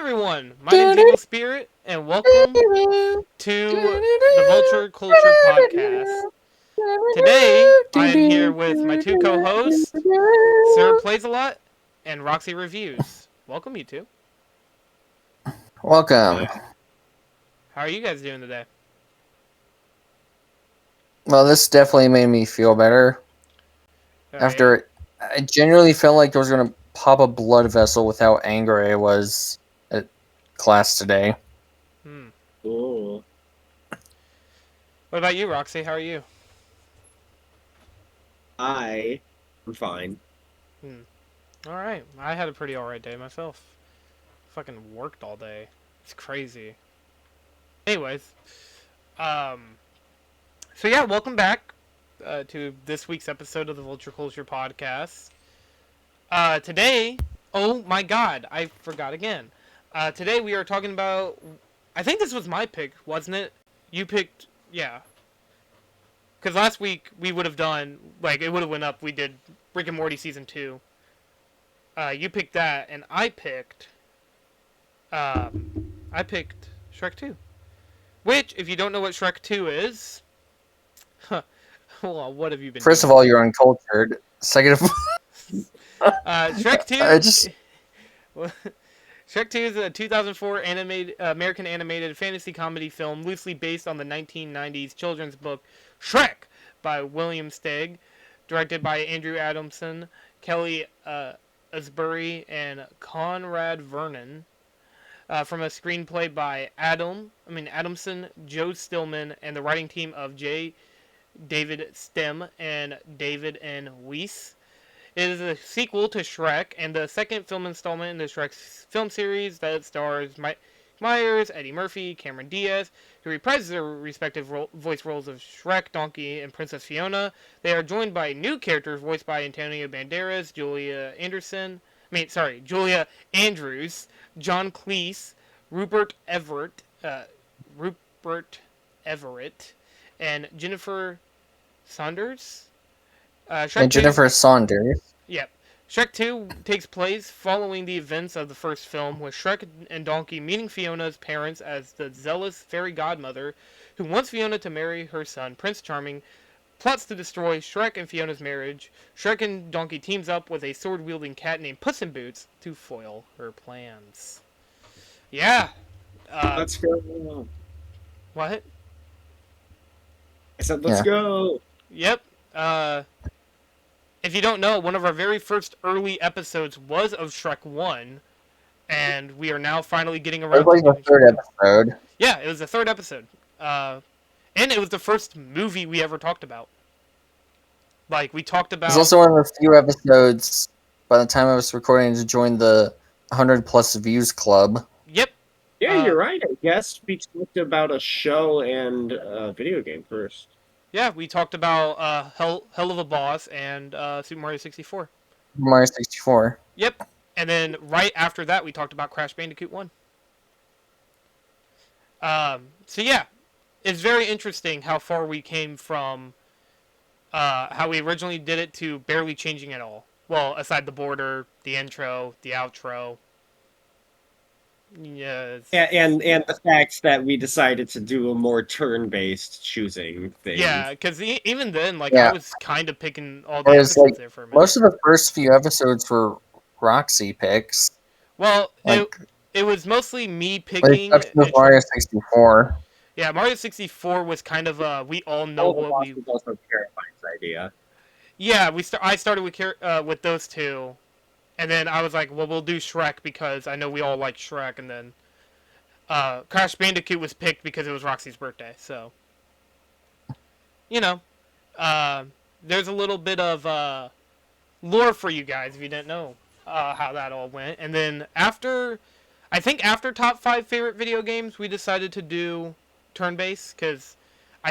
everyone, my name's Evil Spirit, and welcome to the Vulture Culture Podcast. Today, I am here with my two co-hosts, Sirplayalot and RoxyReviews. Welcome, you two. Welcome. How are you guys doing today? Well, this definitely made me feel better. After I genuinely felt like I was going to pop a blood vessel with how angry I was at class today. Ooh. What about you, Roxy? How are you? I'm fine. Alright, I had a pretty alright day myself. Fucking worked all day. It's crazy. Anyways, so yeah, welcome back to this week's episode of the Vulture Culture Podcast. Today, oh my god, I forgot again. Today we are talking about, I think this was my pick, wasn't it? You picked, yeah. Because last week we would have done, like, it would have went up, we did Rick and Morty Season 2. You picked that, and I picked Shrek 2. Which, if you don't know what Shrek 2 is, well, what have you been First doing? of all, you're uncultured. Second of all, Shrek 2. Shrek 2 is a 2004 American animated fantasy comedy film loosely based on the 1990s children's book Shrek by William Steig, directed by Andrew Adamson, Kelly Asbury, and Conrad Vernon. From a screenplay by Adamson, Joe Stillman, and the writing team of David Stem and David N. Weiss. It is a sequel to Shrek and the second film installment in the Shrek film series that stars Mike Myers, Eddie Murphy, Cameron Diaz, who reprises their respective voice roles of Shrek, Donkey, and Princess Fiona. They are joined by new characters voiced by Antonio Banderas, Julia Andrews, John Cleese, Rupert Everett, and Jennifer Saunders. Jennifer Saunders. Yep. Shrek 2 takes place following the events of the first film, with Shrek and Donkey meeting Fiona's parents as the zealous fairy godmother, who wants Fiona to marry her son, Prince Charming, plots to destroy Shrek and Fiona's marriage. Shrek and Donkey teams up with a sword-wielding cat named Puss in Boots to foil her plans. Yeah. Let's go. What? I said, let's go. Yep. If you don't know, one of our very first early episodes was of Shrek 1, and we are now finally getting around to... It was like the third episode. Yeah, it was the third episode. And it was the first movie we ever talked about. Like, we talked about... It's also one of the few episodes, by the time I was recording, to join the 100-plus views club. Yep. Yeah, you're right. I guess we talked about a show and a video game first. Yeah, we talked about Hell of a Boss and Super Mario 64. Mario 64. Yep. And then right after that, we talked about Crash Bandicoot 1. So yeah, it's very interesting how far we came from how we originally did it to barely changing at all. Well, aside the border, the intro, the outro. Yes. And the fact that we decided to do a more turn-based choosing thing. Yeah, because even then, I was kind of picking all the episodes episodes there for a minute. Most of the first few episodes were Roxy picks. Well, it was mostly me picking... With Mario 64. Yeah, Mario 64 was kind of we all know what we... was also Caroline's idea. Yeah, I started with those two. And then I was like, well, we'll do Shrek because I know we all like Shrek. And then Crash Bandicoot was picked because it was Roxy's birthday. So, there's a little bit of lore for you guys if you didn't know how that all went. And then after top 5 favorite video games, we decided to do turn-based because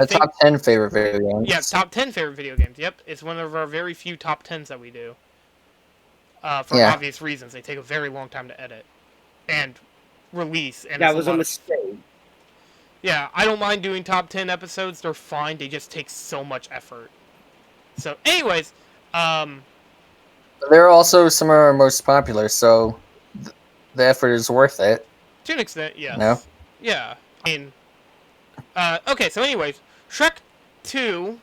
top 10 favorite video games. Yeah, top 10 favorite video games. Yep, it's one of our very few top 10s that we do. For obvious reasons. They take a very long time to edit and release. And that was a mistake. Yeah, I don't mind doing top 10 episodes. They're fine. They just take so much effort. So, anyways, they're also some of our most popular, so the effort is worth it. To an extent, yes. No? Yeah. I mean, okay, so anyways, Shrek 2,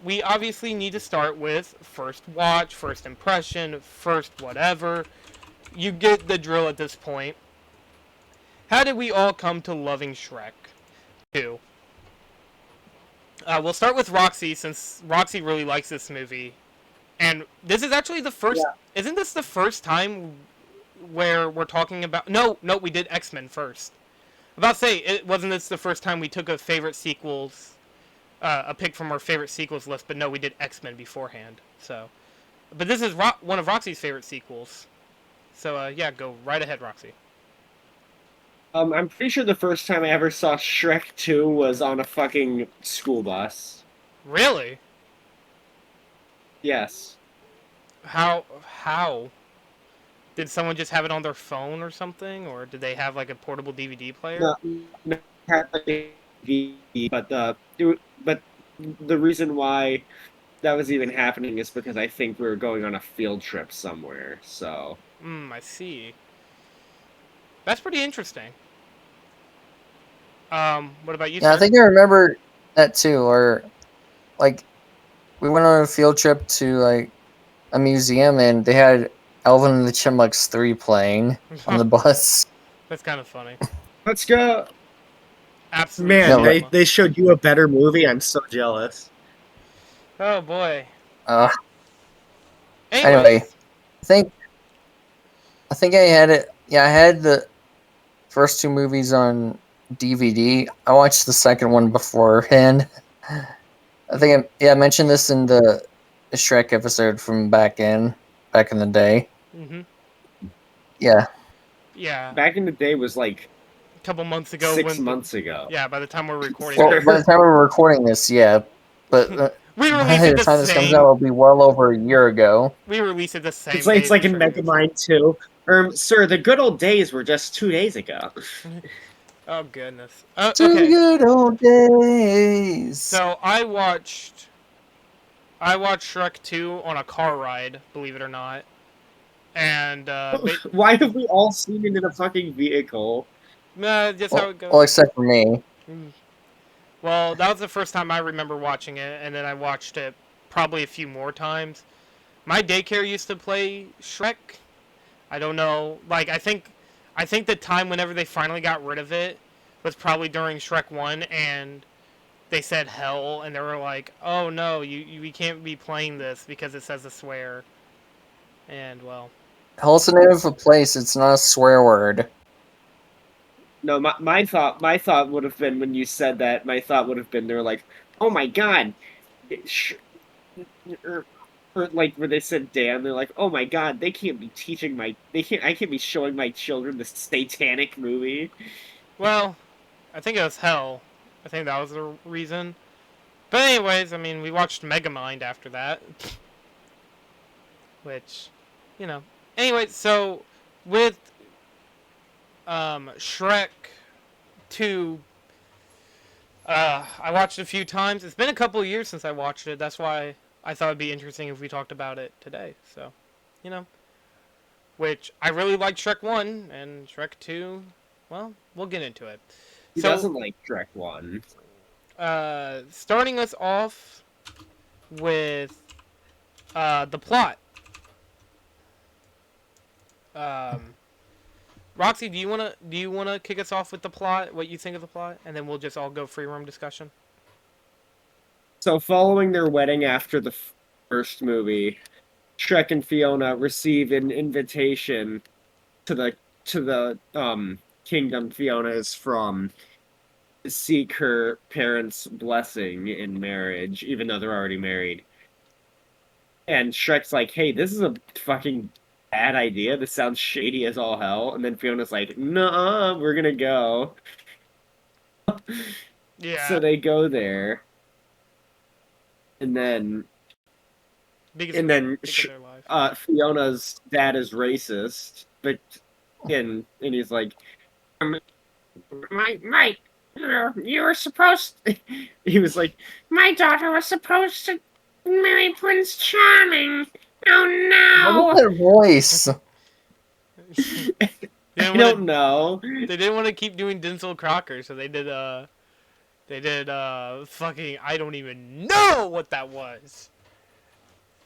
we obviously need to start with first watch, first impression, first whatever. You get the drill at this point. How did we all come to loving Shrek 2? We'll start with Roxy, since Roxy really likes this movie. And this is actually the first... Yeah. Isn't this the first time where we're talking about... No, we did X-Men first. I'm about to say, wasn't this the first time we took a favorite sequels... a pick from our favorite sequels list, but no, we did X-Men beforehand. So, but this is one of Roxy's favorite sequels. So, yeah, go right ahead, Roxy. I'm pretty sure the first time I ever saw Shrek 2 was on a fucking school bus. Really? Yes. How? Did someone just have it on their phone or something, or did they have like a portable DVD player? No, had like a DVD, but the reason why that was even happening is because I think we were going on a field trip somewhere. So. I see. That's pretty interesting. What about you, Yeah, sir? I think I remember that too. Or, like, we went on a field trip to, like, a museum, and they had Alvin and the Chipmunks 3 playing on the bus. That's kind of funny. Let's go. Absolutely. Man, No, they showed you a better movie. I'm so jealous. Oh boy. Anyway, Anyways, I think I had it. Yeah, I had the first 2 movies on DVD. I watched the second one beforehand. I think I mentioned this in the Shrek episode from back in the day. Mm-hmm. Yeah. Yeah. Back in the day was like a couple months ago. 6 months ago. Yeah, by the time we're recording. Well, by the time we're recording this, yeah. But we by released the it the time this comes same. out, it'll be well over a year ago. We released it the same. It's like in Megamind 2. Sir, the good old days were just 2 days ago. Oh goodness. To Okay. the good old days. So I watched Shrek 2 on a car ride, believe it or not. And why have we all seen it in a fucking vehicle? Just how it goes. Well, except for me. Well, that was the first time I remember watching it, and then I watched it probably a few more times. My daycare used to play Shrek. I don't know. Like, I think the time whenever they finally got rid of it was probably during Shrek 1, and they said hell, and they were like, oh no, we can't be playing this because it says a swear. And, well. Hell's the name of a place, it's not a swear word. No, my thought would have been when you said that. My thought would have been they're like, oh my god, or like when they said damn, they're like, oh my god, I can't be showing my children this satanic movie. Well, I think it was hell. I think that was the reason. But anyways, I mean, we watched Megamind after that, which, you know. Anyway, so with Shrek 2, I watched it a few times. It's been a couple of years since I watched it. That's why I thought it'd be interesting if we talked about it today. So, you know. Which, I really liked Shrek 1, and Shrek 2, well, we'll get into it. He doesn't like Shrek 1. Starting us off with the plot. Roxy, do you wanna kick us off with the plot? What you think of the plot, and then we'll just all go free roam discussion. So, following their wedding after the first movie, Shrek and Fiona receive an invitation to the kingdom Fiona is from, to seek her parents' blessing in marriage, even though they're already married. And Shrek's like, hey, this is a fucking bad idea. This sounds shady as all hell. And then Fiona's like, nuh-uh, we're gonna go. Yeah. So they go there. And then Fiona's dad is racist, but and he's like, my you were supposed. He was like, my daughter was supposed to marry Prince Charming. Oh no! What was that voice? I don't know. They didn't want to keep doing Denzel Crocker, so they did fucking, I don't even know what that was.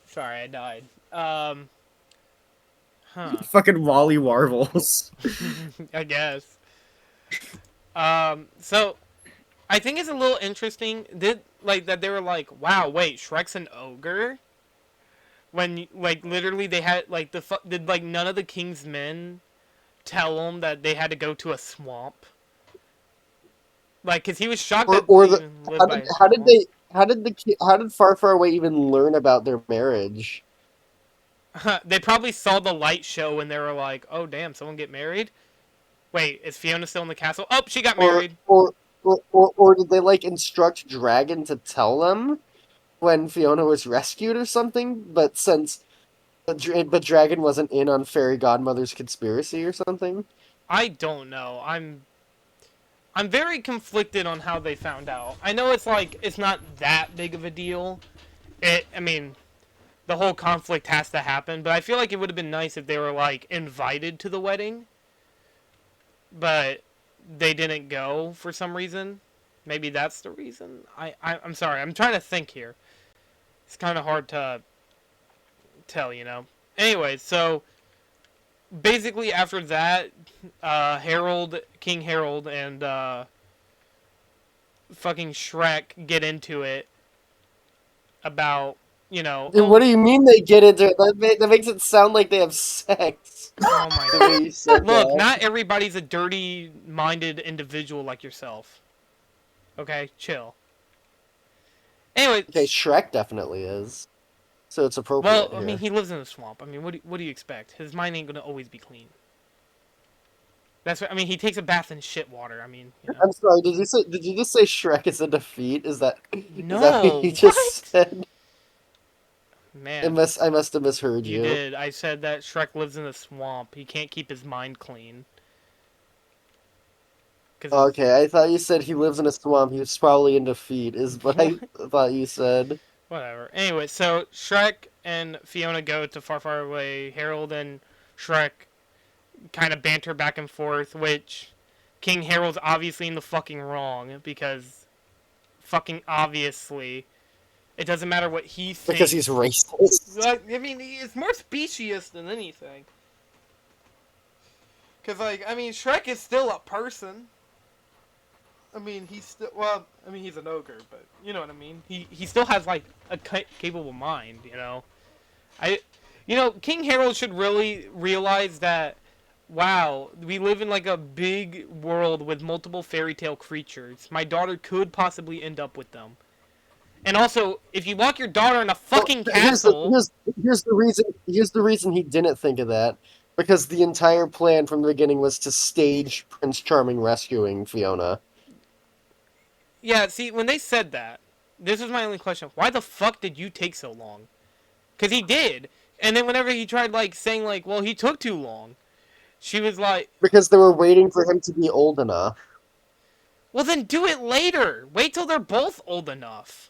Sorry, I died. Fucking Wally Warbles. I guess. So I think it's a little interesting that they were like, wow, wait, Shrek's an ogre? When like literally they had like did like none of the king's men tell them that they had to go to a swamp? Like, cause he was shocked that Or they the even lived by a how did swamp. they how did Far Far Away even learn about their marriage? They probably saw the light show and they were like, oh damn, someone get married? Wait, is Fiona still in the castle? Oh, she got married. Or did they like instruct Dragon to tell them when Fiona was rescued or something? But but Dragon wasn't in on Fairy Godmother's conspiracy or something. I don't know. I'm very conflicted on how they found out. I know it's like it's not that big of a deal. I mean, the whole conflict has to happen, but I feel like it would have been nice if they were like invited to the wedding, but they didn't go for some reason. Maybe that's the reason. I'm sorry. I'm trying to think here. It's kind of hard to tell, you know. Anyway, so basically after that, King Harold, and fucking Shrek get into it about, you know. Dude, what do you mean they get into it? That makes it sound like they have sex. Oh my The way god. you said Look, that. not everybody's a dirty-minded individual like yourself. Okay, chill. Anyway. Okay, Shrek definitely is. So it's appropriate Well, here. I mean, he lives in a swamp. I mean, what do you expect? His mind ain't gonna always be clean. That's what I mean. He takes a bath in shit water. I mean, you know. I'm sorry. Did you just say Shrek is a defeat? Is that No, what you just said? Man, I must have misheard you you. did. I said that Shrek lives in a swamp. He can't keep his mind clean. Okay, I thought you said he lives in a swamp. He was probably in defeat. Is what I thought you said. Whatever. Anyway, so Shrek and Fiona go to Far Far Away. Harold and Shrek kind of banter back and forth, which King Harold's obviously in the fucking wrong, because fucking obviously it doesn't matter what he thinks. Because he's racist. I mean, he's more specious than anything. Because, like, I mean, Shrek is still a person. I mean, he's still, well, I mean, he's an ogre, but you know what I mean? He still has, like, a capable mind, you know? King Harold should really realize that, wow, we live in, like, a big world with multiple fairy tale creatures. My daughter could possibly end up with them. And also, if you lock your daughter in a fucking castle... Here's the reason he didn't think of that. Because the entire plan from the beginning was to stage Prince Charming rescuing Fiona. Yeah, see, when they said that, this was my only question. Why the fuck did you take so long? Because he did. And then whenever he tried, like, saying, like, well, he took too long, she was like... Because they were waiting for him to be old enough. Well, then do it later. Wait till they're both old enough.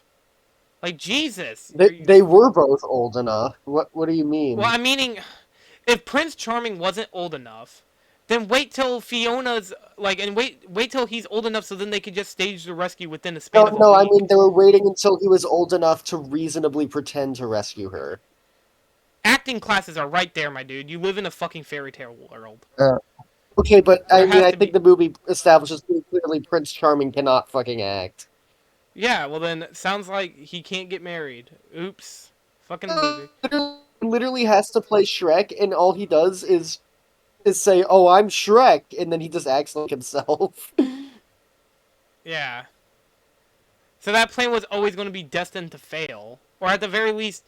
Like, Jesus. They were both old enough. What do you mean? Well, I'm meaning, if Prince Charming wasn't old enough, then wait till Fiona's, like, and wait till he's old enough so then they could just stage the rescue within a span of a week. I mean, they were waiting until he was old enough to reasonably pretend to rescue her. Acting classes are right there, my dude. You live in a fucking fairy tale world. Okay, but I think be... the movie establishes pretty clearly Prince Charming cannot fucking act. Yeah, well then, sounds like he can't get married. Oops. Fucking movie. Literally has to play Shrek, and all he does is say, "Oh, I'm Shrek," and then he just acts like himself. Yeah. So that plan was always going to be destined to fail. Or at the very least...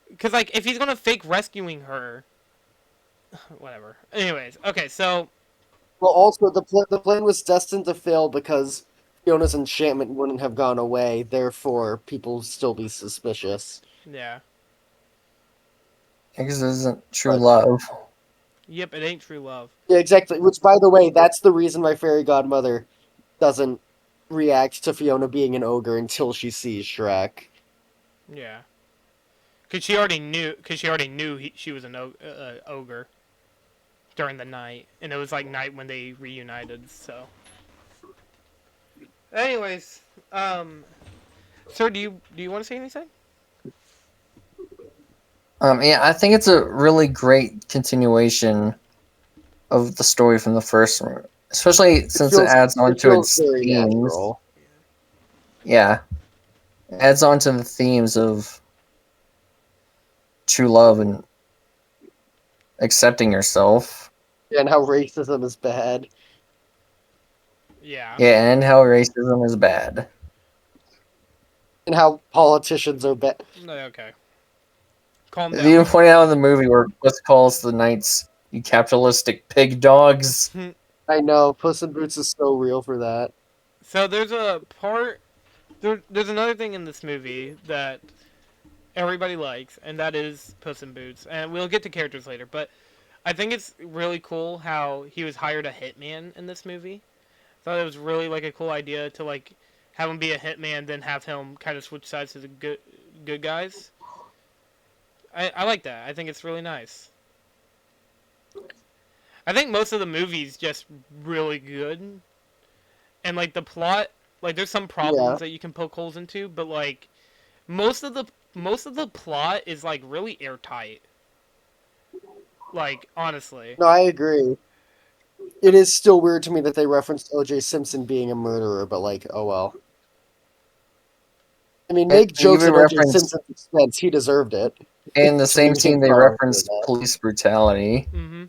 Because, like, if he's going to fake rescuing her... Whatever. Anyways, okay, so... Well, also, the plan was destined to fail because Fiona's enchantment wouldn't have gone away, therefore people still be suspicious. Yeah. Because it isn't true love. Yep, it ain't true love. Yeah, exactly. Which, by the way, that's the reason my fairy godmother doesn't react to Fiona being an ogre until she sees Shrek. Yeah. Because she already knew she was an ogre. during the night, and it was like night when they reunited. So, anyways, sir, do you want to say anything? Yeah, I think it's a really great continuation of the story from the first one, especially since it adds on to feels its very themes. natural. Yeah, it adds on to the themes of true love and accepting yourself. And how racism is bad. Yeah. Yeah, and how racism is bad. And how politicians are bad. Okay. Calm They even down. pointed out in the movie where Puss calls the knights "you capitalistic pig dogs." I know, Puss in Boots is so real for that. So there's a part. There's another thing in this movie that everybody likes, and that is Puss in Boots. And we'll get to characters later, but I think it's really cool how he was hired a hitman in this movie. Thought it was really like a cool idea to like have him be a hitman, then have him kind of switch sides to the good guys. I like that. I think it's really nice. I think most of the movie's just really good, and like the plot, like there's some problems that you can poke holes into, but like most of the plot is like really airtight. Like honestly. No, I agree. It is still weird to me that they referenced O.J. Simpson being a murderer, but like, oh well. I mean, make They jokes even at O.J. referenced, Simpson's expense. He deserved it. in the same Between scene, him they and referenced that. police brutality. Mm-hmm.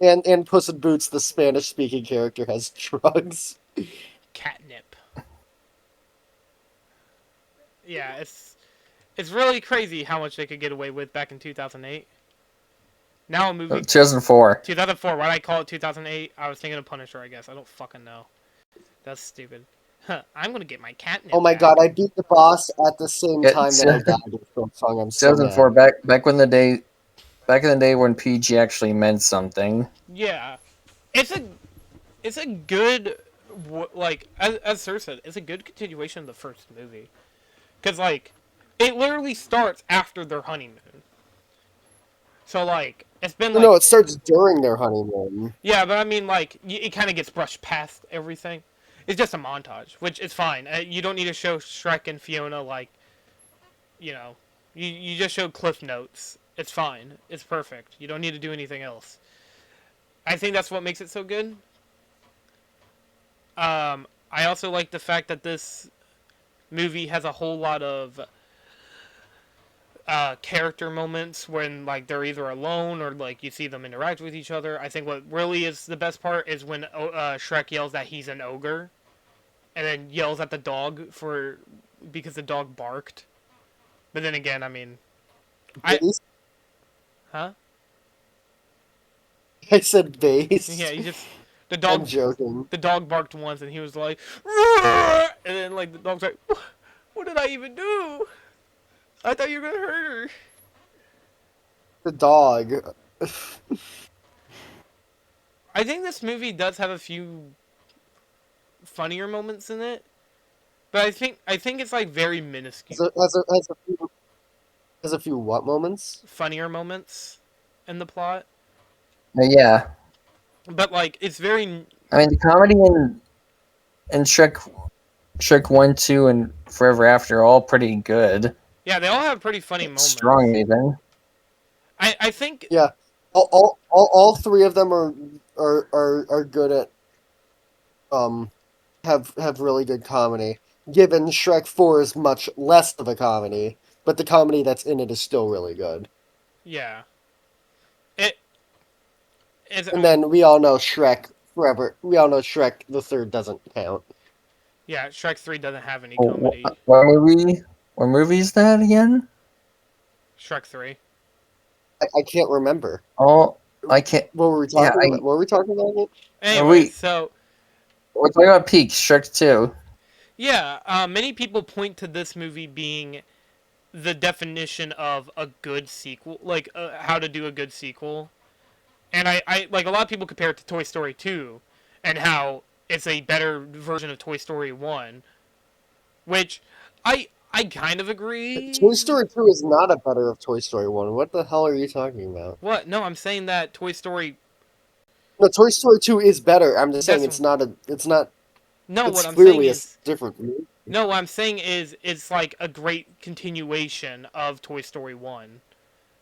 And Puss in Boots, the Spanish-speaking character, has drugs. Catnip. Yeah, it's really crazy how much they could get away with back in 2008. Now a movie 2004. 2004. Why did I call it 2008? I was thinking of Punisher, I guess. I don't fucking know. That's stupid. Huh, I'm gonna get my catnip. Oh my back. god, I beat the boss at the same Yeah, time that I died with Folk Song. I'm so 2004. mad. Back in the day when PG actually meant something. Yeah, it's a good like as Sir said, it's a good continuation of the first movie, because like it literally starts after their honeymoon. So like it's been like No, it starts during their honeymoon. yeah, but I mean like it kind of gets brushed past everything. It's just a montage, which is fine. You don't need to show Shrek and Fiona like, you know, you just show Cliff Notes. It's fine. It's perfect. You don't need to do anything else. I think that's what makes it so good. I also like the fact that this movie has a whole lot of character moments when like they're either alone or like you see them interact with each other. I think what really is the best part is when Shrek yells that he's an ogre, and then yells at the dog because the dog barked. But then again, I mean, huh? I said base. Yeah, he just the I'm dog. joking. The dog barked once, and he was like, "Roar!" And then like the dog's like, "What did I even do? I thought you were gonna hurt her." The dog. I think this movie does have a few funnier moments in it, but I think it's like very minuscule. Has a few what moments? Funnier moments in the plot, Yeah, but like it's very I mean the comedy in Shrek 1, 2, and Forever After are all pretty good. yeah. They all have pretty funny moments. Strong even. I think Yeah. All three of them are good at have really good comedy. Given Shrek 4 is much less of a comedy, but the comedy that's in it is still really good. yeah. It is. And then we all know Shrek Forever. We all know Shrek the Third doesn't count. Yeah, Shrek 3 doesn't have any Oh, comedy. what movie? What movie is that again? Shrek 3. I can't remember. Oh, I can't. What were we talking Yeah, about? What were we talking about? Anyway, so We're talking about Peak Shrek 2. yeah, many people point to this movie being the definition of a good sequel, like how to do a good sequel. And I like a lot of people compare it to Toy Story 2 and how it's a better version of Toy Story 1, which I kind of agree. Toy Story 2 is not a better of Toy Story 1. What the hell are you talking about? What? No, I'm saying that Toy Story. No, Toy Story 2 is better. I'm just saying That's- it's not a. It's not. No, It's what I'm saying clearly a is. different movie. No, what I'm saying is it's like a great continuation of Toy Story 1.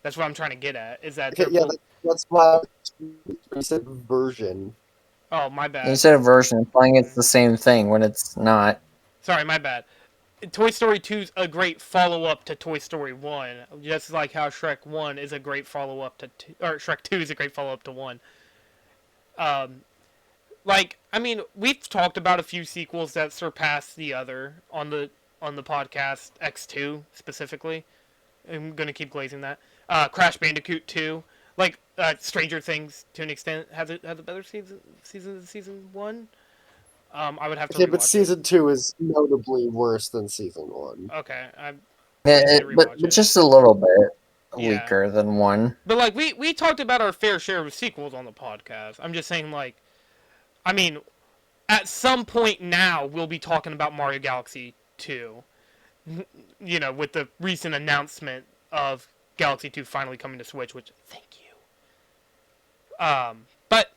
That's what I'm trying to get at. Is that Okay, they're yeah, both. that's why I said version. Oh, my You bad. said a version, implying it's the same thing when it's not. Sorry, my bad. Toy Story 2 is a great follow-up to Toy Story 1, just like how Shrek 1 is a great follow-up to or Shrek 2 is a great follow-up to 1. Like, I mean, we've talked about a few sequels that surpass the other on the podcast, X2 specifically. I'm going to keep glazing that. Crash Bandicoot 2, like Stranger Things to an extent has a better season 1. I would have to Okay, rewatch but it. season 2 is notably worse than season 1. Okay, I Yeah, need to but rewatch it. just a little bit Yeah. weaker than 1. But like we talked about our fair share of sequels on the podcast. I'm just saying, like, I mean, at some point now we'll be talking about Mario Galaxy 2. You know, with the recent announcement of Galaxy 2 finally coming to Switch, which thank you. But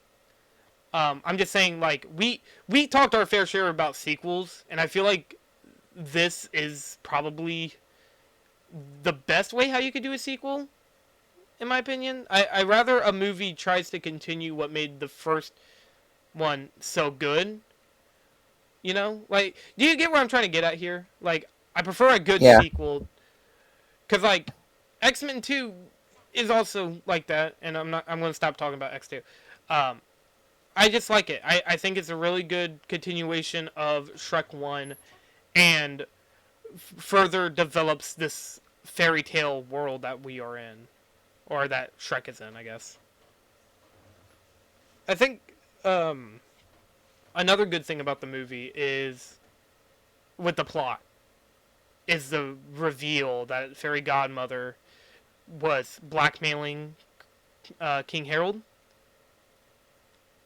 I'm just saying, like, we talked our fair share about sequels, and I feel like this is probably the best way how you could do a sequel, in my opinion. I rather a movie tries to continue what made the first one so good. You know, like, do you get where I'm trying to get at here? Like, I prefer a good Yeah. sequel, cause like X-Men 2 is also like that, and I'm gonna stop talking about X2. I just like it. I think it's a really good continuation of Shrek 1, and further develops this fairy tale world that we are in, or that Shrek is in, I guess. I think another good thing about the movie is with the plot is the reveal that Fairy Godmother was blackmailing King Harold,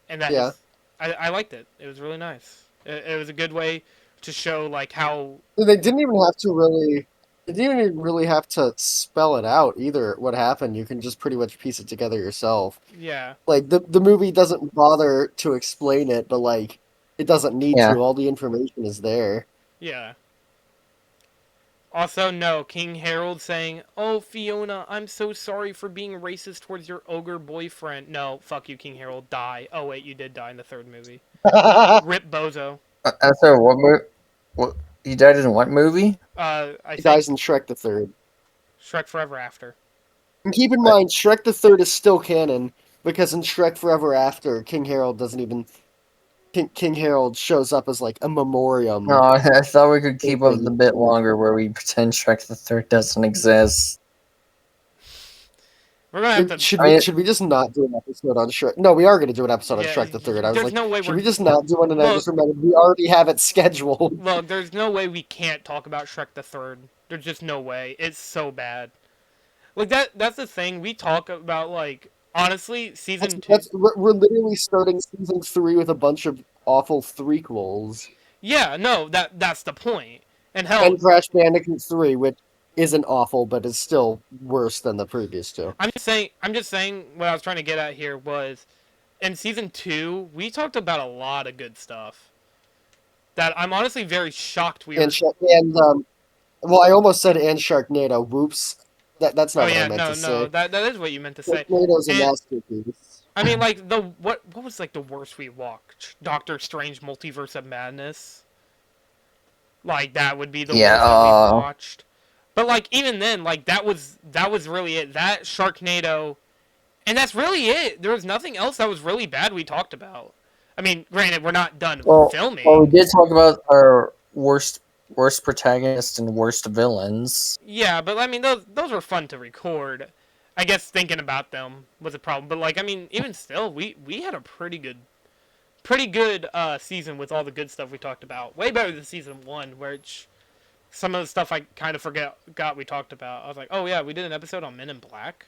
and that Yeah. I liked it. It was really nice. It was a good way to show like how They didn't even have to really. They didn't even really have to spell it out either. What happened? You can just pretty much piece it together yourself. yeah. Like the movie doesn't bother to explain it, but like it doesn't need Yeah. to. All the information is there. Yeah. Also, no, King Harold saying, "Oh, Fiona, I'm so sorry for being racist towards your ogre boyfriend." No, fuck you, King Harold. Die. Oh wait, you did die in the third movie. Rip Bozo. So what? He died in what movie? I He think dies in Shrek the Third. Shrek Forever After. And keep in mind, Shrek the Third is still canon because in Shrek Forever After, King Harold doesn't even. King Harold shows up as like a memoriam. No, I thought we could keep up in- the bit longer where we pretend Shrek the Third doesn't exist. We're gonna have to. Should we just not do an episode on Shrek? No, we are going to do an episode on Yeah, Shrek the Third. I was there's like, no way should we're. we just not do one? And I Look. just remembered we already have it scheduled. Look, there's no way we can't talk about Shrek the Third. There's just no way. It's so bad. Like that's the thing. We talk about, like, honestly, season 2. We're literally starting season 3 with a bunch of awful threequels. Yeah, no, that's the point. And hell, And Crash Bandicoot 3, which isn't awful, but is still worse than the previous two. I'm just saying what I was trying to get at here was in season 2, we talked about a lot of good stuff. That I'm honestly very shocked we were. Well, I almost said and Sharknado. Whoops. That's not Oh what yeah, I meant no, to say. that is what you meant to say. Sharknado's a And- masterpiece. I mean, like, what was like the worst we watched? Doctor Strange Multiverse of Madness. Like, that would be the Yeah, worst that we watched. But like, even then, like, that was really it. That Sharknado, and that's really it. There was nothing else that was really bad we talked about. I mean, granted, we're not done filming. Well, we did talk about our worst protagonists and worst villains. Yeah, but I mean, those were fun to record. I guess thinking about them was a problem. But like, I mean, even still, we had a pretty good season with all the good stuff we talked about. Way better than season 1, which some of the stuff I kind of forgot we talked about. I was like, oh yeah, we did an episode on Men in Black.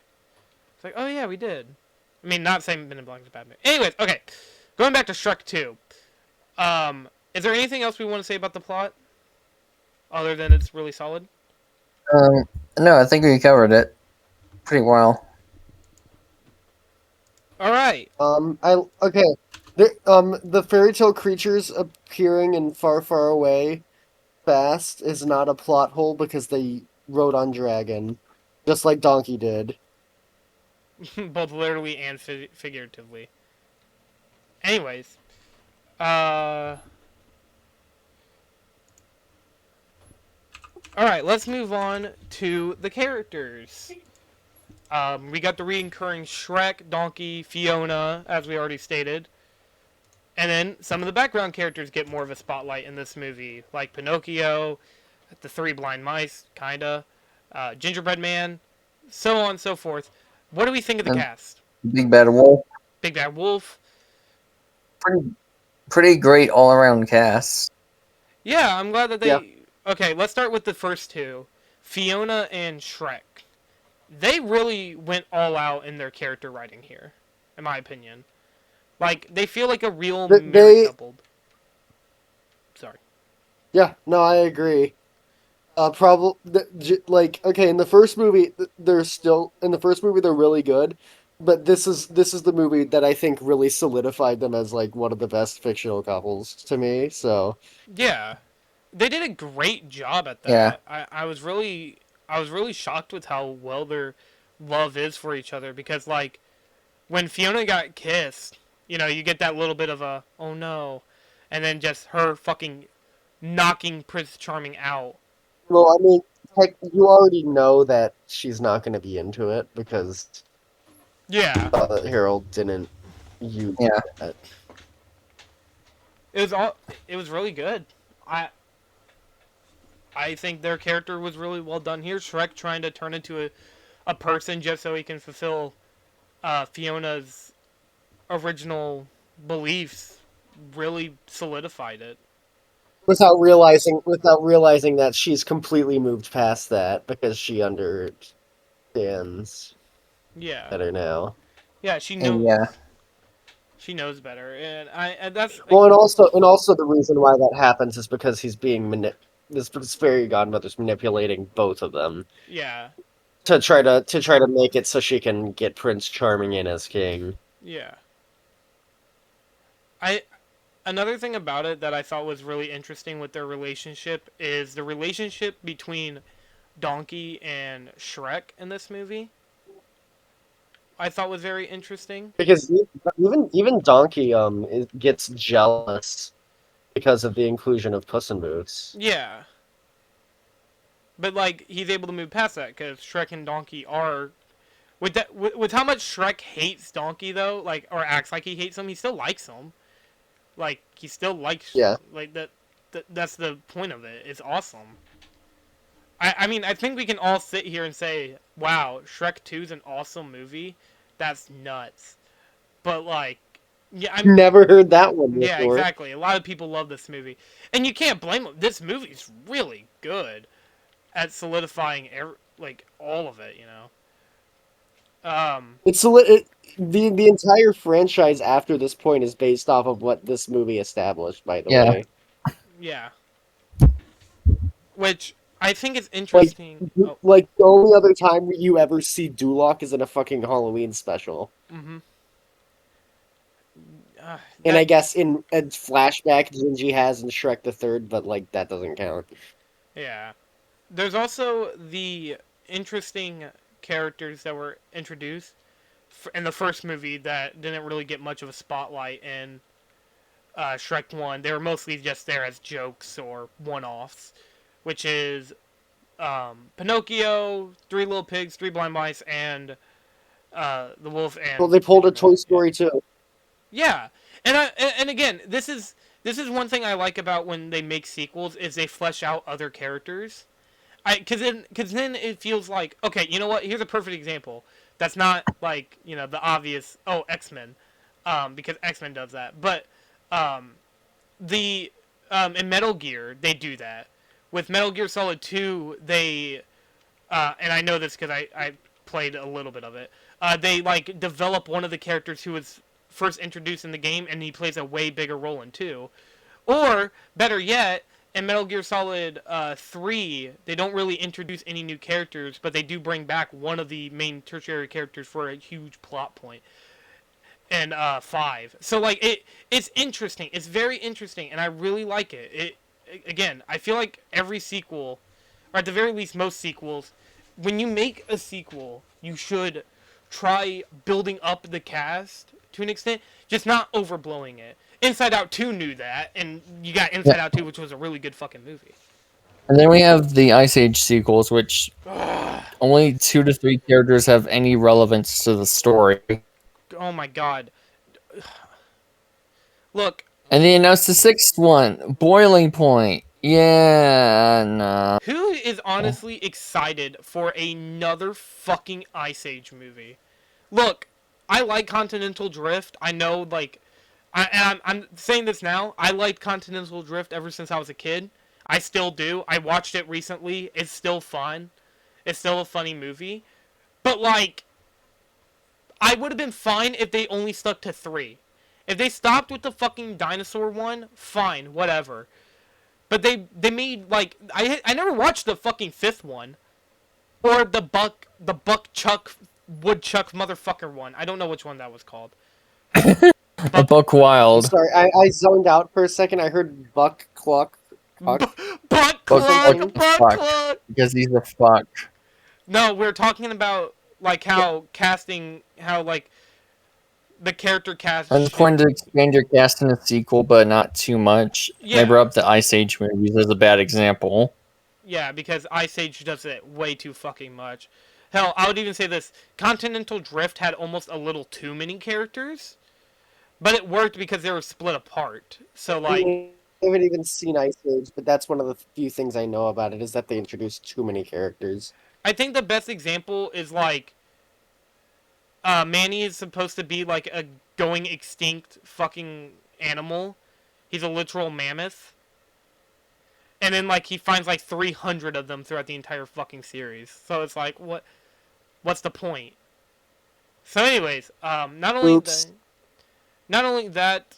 It's like, oh yeah, we did. I mean, not saying Men in Black is a bad movie. Anyways, okay, going back to Shrek 2. Is there anything else we want to say about the plot? other than it's really solid? No, I think we covered it pretty well. All right. Okay. The fairy tale creatures appearing in Far, Far Away fast is not a plot hole because they rode on dragon, just like Donkey did. Both literally and figuratively. Anyways, uh, all right, let's move on to the characters. We got the recurring Shrek, Donkey, Fiona, as we already stated. And then some of the background characters get more of a spotlight in this movie, like Pinocchio, the Three Blind Mice, kinda, Gingerbread Man, so on and so forth. What do we think of the And cast? Big Bad Wolf, Big Bad Wolf. pretty great all around cast. Yeah, I'm glad that Yeah. they. Okay, let's start with the first two, Fiona and Shrek. They really went all out in their character writing here, in my opinion. Like they feel like a real They, married they couple. Sorry. yeah, no, I agree. Probably like okay, in the first movie they're still in the first movie they're really good, but this is the movie that I think really solidified them as like one of the best fictional couples to me. So Yeah, they did a great job at Yeah. that. I was really shocked with how well their love is for each other because like when Fiona got kissed, you know, you get that little bit of a oh no, and then just her fucking knocking Prince Charming out. well, I mean, heck, you already know that she's not going to be into it because Yeah, Harold didn't use Yeah. that. it was all it was really good. I I think their character was really well done here. Shrek trying to turn into a person just so he can fulfill Fiona's original beliefs really solidified it. Without realizing that she's completely moved past that because she understands Yeah, better now. yeah, And yeah, she knows better, and that's like, Well, and also the reason why that happens is because he's being this fairy godmother's manipulating both of them yeah, to try to make it so she can get Prince Charming in as king. yeah. I Another thing about it that I thought was really interesting with their relationship is the relationship between Donkey and Shrek in this movie. I thought was very interesting. Because even Donkey gets jealous because of the inclusion of Puss in Boots. Yeah, but like he's able to move past that because Shrek and Donkey are with how much Shrek hates Donkey though, like or acts like he hates him, he still likes him. Like he still likes Yeah. like that's the point of it. It's awesome. I mean I think we can all sit here and say, wow, Shrek 2 is an awesome movie. That's nuts. But like yeah, Never heard that one yeah, before. exactly. A lot of people love this movie. And you can't blame them. This movie's really good at solidifying like all of it, you know. The entire franchise after this point is based off of what this movie established, by the Yeah. way. Yeah. Which I think is Like, interesting. Oh, like the only other time you ever see Duloc is in a fucking Halloween special. mm-hmm. And I guess in a flashback Gingy has in Shrek the Third, but like that doesn't count. Yeah. There's also the interesting characters that were introduced in the first movie that didn't really get much of a spotlight in Shrek 1. They were mostly just there as jokes or one-offs, which is Pinocchio, Three Little Pigs, Three Blind Mice, and the Wolf and... Well, they pulled a Toy Yeah. Story too. Yeah, and again, this is one thing I like about when they make sequels is they flesh out other characters. Because then it feels like, okay, you know what? Here's a perfect example. That's not like the obvious. Oh, X-Men, because X-Men does that. But the in Metal Gear they do that. With Metal Gear Solid 2, they and I know this because I played a little bit of it. They like develop one of the characters who was first introduced in the game, and he plays a way bigger role in 2. Or better yet, in Metal Gear Solid 3, they don't really introduce any new characters, but they do bring back one of the main tertiary characters for a huge plot point. And 5. So like it's interesting. It's very interesting, and I really like it. Again, I feel like every sequel, or at the very least most sequels, when you make a sequel, you should try building up the cast to an extent, just not overblowing it. Inside Out 2 knew that, and you got Inside Out 2, which was a really good fucking movie. And then we have the Ice Age sequels, which only 2 to 3 characters have any relevance to the story. Oh my god. Look. And they announced the 6th one, Boiling Point. Yeah, nah. Who is honestly excited for another fucking Ice Age movie? Look, I like Continental Drift. I know, like, I'm saying this now. I liked Continental Drift ever since I was a kid. I still do. I watched it recently. It's still fun. It's still a funny movie. But, like, I would have been fine if they only stuck to 3. If they stopped with the fucking dinosaur one, fine, whatever. But they made, like, I never watched the fucking 5th one. Or the buck chuck woodchuck motherfucker one. I don't know which one that was called. A Buck Wild. Sorry, I zoned out for a second. I heard buck cluck. Buck Buck cluck. Because he's a fuck. No, we're talking about, like, how casting, how, like, the character cast. I'm trying to expand your cast in a sequel, but not too much. Yeah. I brought up the Ice Age movies as a bad example. Yeah, because Ice Age does it way too fucking much. Hell, I would even say this. Continental Drift had almost a little too many characters. But it worked because they were split apart. So, like... I haven't even seen Ice Age, but that's one of the few things I know about it, is that they introduced too many characters. I think the best example is, like... Manny is supposed to be, like, a going extinct fucking animal. He's a literal mammoth. And then, like, he finds, like, 300 of them throughout the entire fucking series. So it's like, what's the point? So anyways, not only that,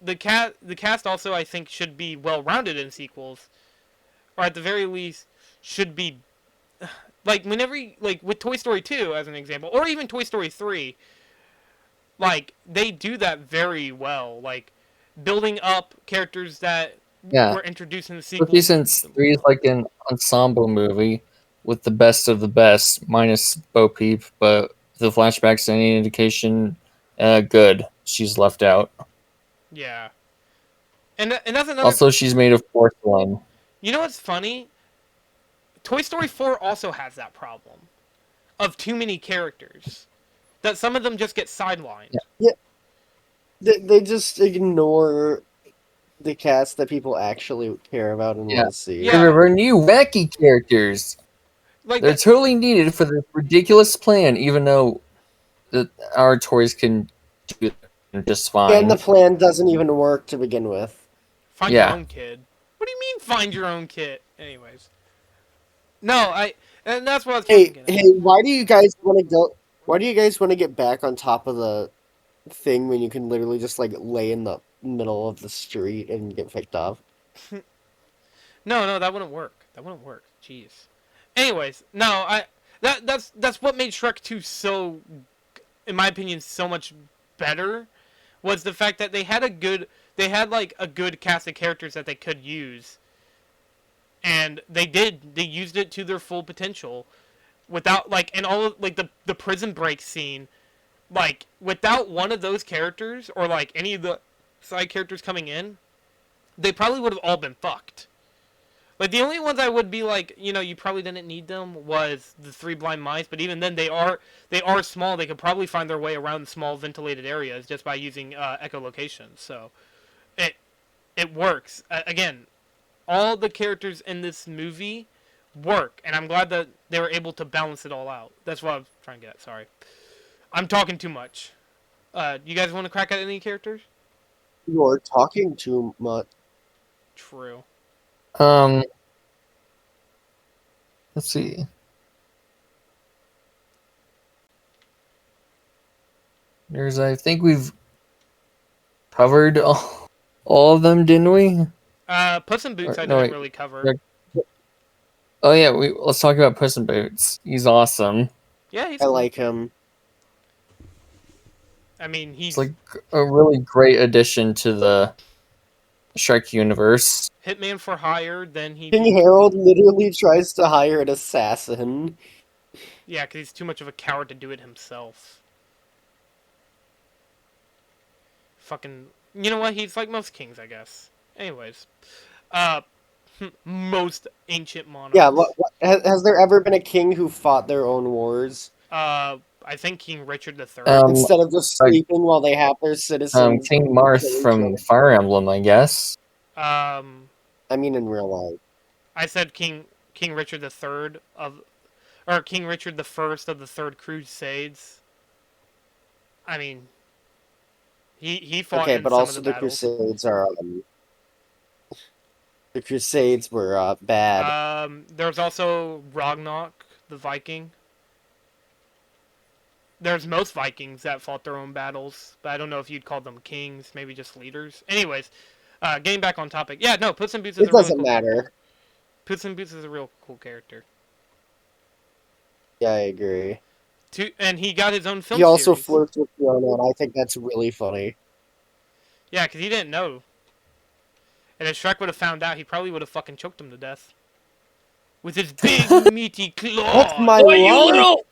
the cast also, I think, should be well-rounded in sequels. Or at the very least, should be... Like, whenever, like, with Toy Story 2, as an example, or even Toy Story 3, like, they do that very well. Like, building up characters that were introduced in the sequel. Especially since 3 is like an ensemble movie with the best of the best, minus Bo Peep, but the flashbacks, any indication, good. She's left out. Yeah. And that's another... Also, she's made of porcelain. You know what's funny? Toy Story 4 also has that problem of too many characters. That some of them just get sidelined. Yeah. They just ignore the cast that people actually care about and want to see. Yeah. There are new wacky characters. Like They're totally needed for this ridiculous plan, even though our toys can do it just fine. And the plan doesn't even work to begin with. Find your own kid. What do you mean, find your own kid? Anyways. No, and that's what I was thinking. Hey, why do you guys want to go? Why do you guys want to get back on top of the thing when you can literally just, like, lay in the middle of the street and get picked up? No, that wouldn't work. That wouldn't work. Jeez. Anyways, no, that's what made Shrek 2 so, in my opinion, so much better, was the fact that they had a good cast of characters that they could use. And they used it to their full potential, without, like, and all of, like, the prison break scene, like, without one of those characters, or, like, any of the side characters coming in, they probably would have all been fucked. Like, the only ones I would be like, you know, you probably didn't need them, was the 3 blind mice, but even then, they are small. They could probably find their way around small ventilated areas just by using echolocation. So it works. Again, all the characters in this movie work, and I'm glad that they were able to balance it all out. That's what I was trying to get at. Sorry. I'm talking too much. You guys want to crack at any characters? You're talking too much. True. Let's see. I think we've covered all of them, didn't we? Puss in Boots Or- I no, didn't wait. really cover. Rick- Oh yeah, let's talk about Puss in Boots. He's awesome. Yeah, he's I cool. like him. I mean, It's he's like a really great addition to the Shrek universe. Hitman for Hire. Then King Harold literally tries to hire an assassin. Yeah, because he's too much of a coward to do it himself. Fucking, you know what? He's like most kings, I guess. Anyways, most ancient monarchs. Yeah, has there ever been a king who fought their own wars I think King Richard III. instead of just like, sleeping while they have their citizens King kill Marth each from other? Fire Emblem, I guess. I mean, in real life. I said King Richard III or King Richard the First of the Third Crusades. I mean, he fought Okay, in but some also of the the battles. Crusades are the Crusades were bad. There's also Ragnarok the Viking. There's most Vikings that fought their own battles, but I don't know if you'd call them kings, maybe just leaders. Anyways, getting back on topic. Yeah, no, Puss in Boots is It a really doesn't cool matter. character. Puss in Boots is a real cool character. Yeah, I agree. And he got his own film He also series. flirts with Fiona, and I think that's really funny. Yeah, because he didn't know. And if Shrek would have found out, he probably would have fucking choked him to death. With his big, meaty claws. That's my Why, you wife! little?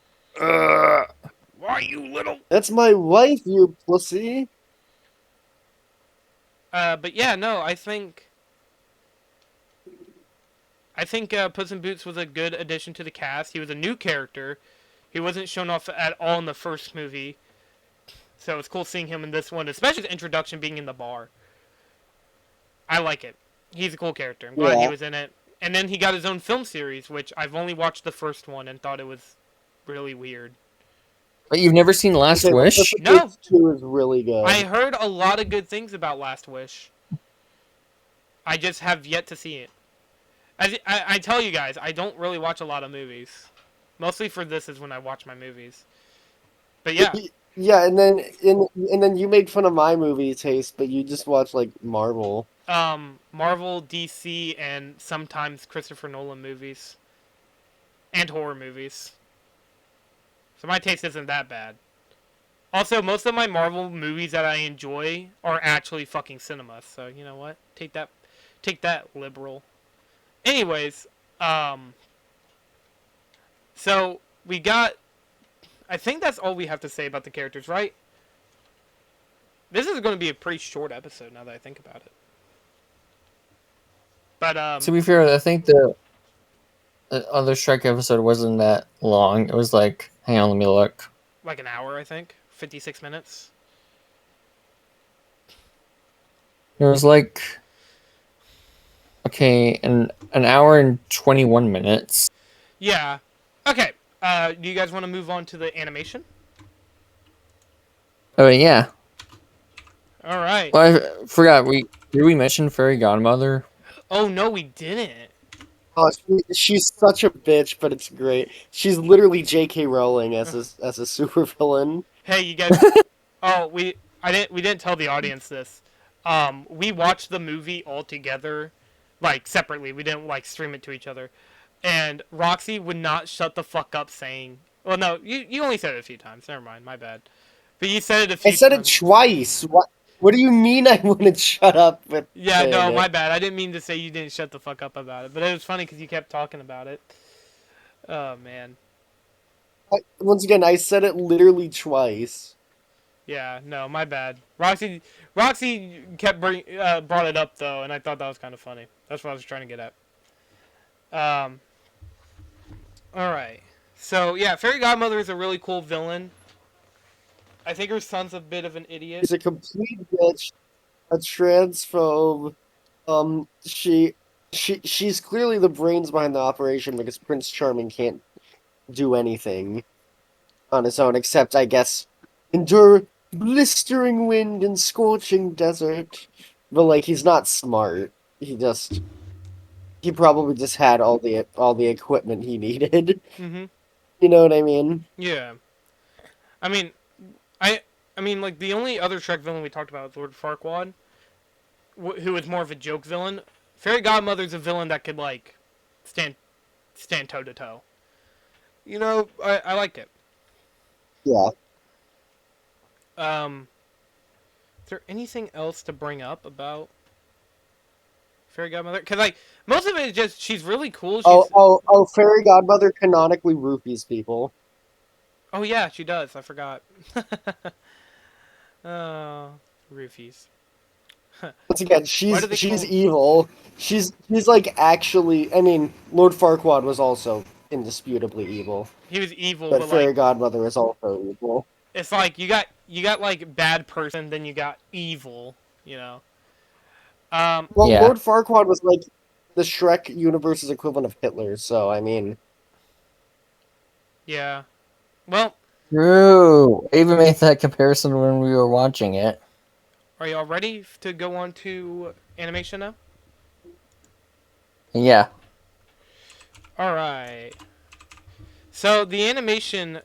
Why, you little... That's my wife, you pussy! But yeah, no, I think Puss in Boots was a good addition to the cast. He was a new character. He wasn't shown off at all in the first movie. So it's cool seeing him in this one, especially the introduction being in the bar. I like it. He's a cool character. I'm glad he was in it. And then he got his own film series, which I've only watched the first one and thought it was really weird. But you've never seen Last Okay, Wish? Puss in No. Boots 2 is really good. I heard a lot of good things about Last Wish. I just have yet to see it. I tell you guys, I don't really watch a lot of movies. Mostly for this is when I watch my movies. But yeah. Yeah, and then you make fun of my movie taste, but you just watch like Marvel. Marvel, DC, and sometimes Christopher Nolan movies. And horror movies. So my taste isn't that bad. Also, most of my Marvel movies that I enjoy are actually fucking cinema. So, you know what? Take that, liberal. Anyways, so we got... I think that's all we have to say about the characters, right? This is going to be a pretty short episode now that I think about it. But, To be fair, I think the other Shrek episode wasn't that long. It was like, hang on, let me look. like an hour, I think. 56 minutes. It was like, okay, an hour and 21 minutes. Yeah. Okay. Do you guys want to move on to the animation? Oh yeah. All right. Well, I forgot. Did we mention Fairy Godmother? Oh, no, we didn't. Oh, she's such a bitch, but it's great. She's literally J.K. Rowling as a supervillain. Hey, you guys. Oh, we didn't tell the audience this. We watched the movie all together, like separately. We didn't like stream it to each other. And Roxy would not shut the fuck up saying. Well, no, you only said it a few times. Never mind, my bad. But you said it a few I said times. it twice. What do you mean I wouldn't shut up with Yeah, no, saying my it? bad. I didn't mean to say you didn't shut the fuck up about it. But it was funny because you kept talking about it. Oh, man. Once again, I said it literally twice. Yeah, no, my bad. Roxy kept brought it up though, and I thought that was kind of funny. That's what I was trying to get at. All right. So yeah, Fairy Godmother is a really cool villain. I think her son's a bit of an idiot. She's a complete bitch, a transphobe. She's clearly the brains behind the operation because Prince Charming can't do anything on his own except, I guess, endure blistering wind and scorching desert. But like, he's not smart. He probably just had all the equipment he needed. Mm-hmm. You know what I mean? Yeah. I mean, like the only other Shrek villain we talked about was Lord Farquaad, who was more of a joke villain. Fairy Godmother's a villain that could like stand toe to toe. You know, I liked it. Yeah. Is there anything else to bring up about Fairy Godmother? Because like most of it is just she's really cool. Fairy Godmother canonically roofies people. Oh yeah, she does. I forgot. Oh, roofies. Once again, Why do they she's call- evil. She's like actually. I mean, Lord Farquaad was also indisputably evil, He was evil, but but Fairy like Godmother is also evil. it's like you got like bad person, then you got evil. You know. Well, Yeah. Lord Farquaad was like the Shrek universe's equivalent of Hitler. So I mean, Yeah. Well, True. I even made that comparison when we were watching it. are y'all ready to go on to animation now? Yeah. All right. So the animation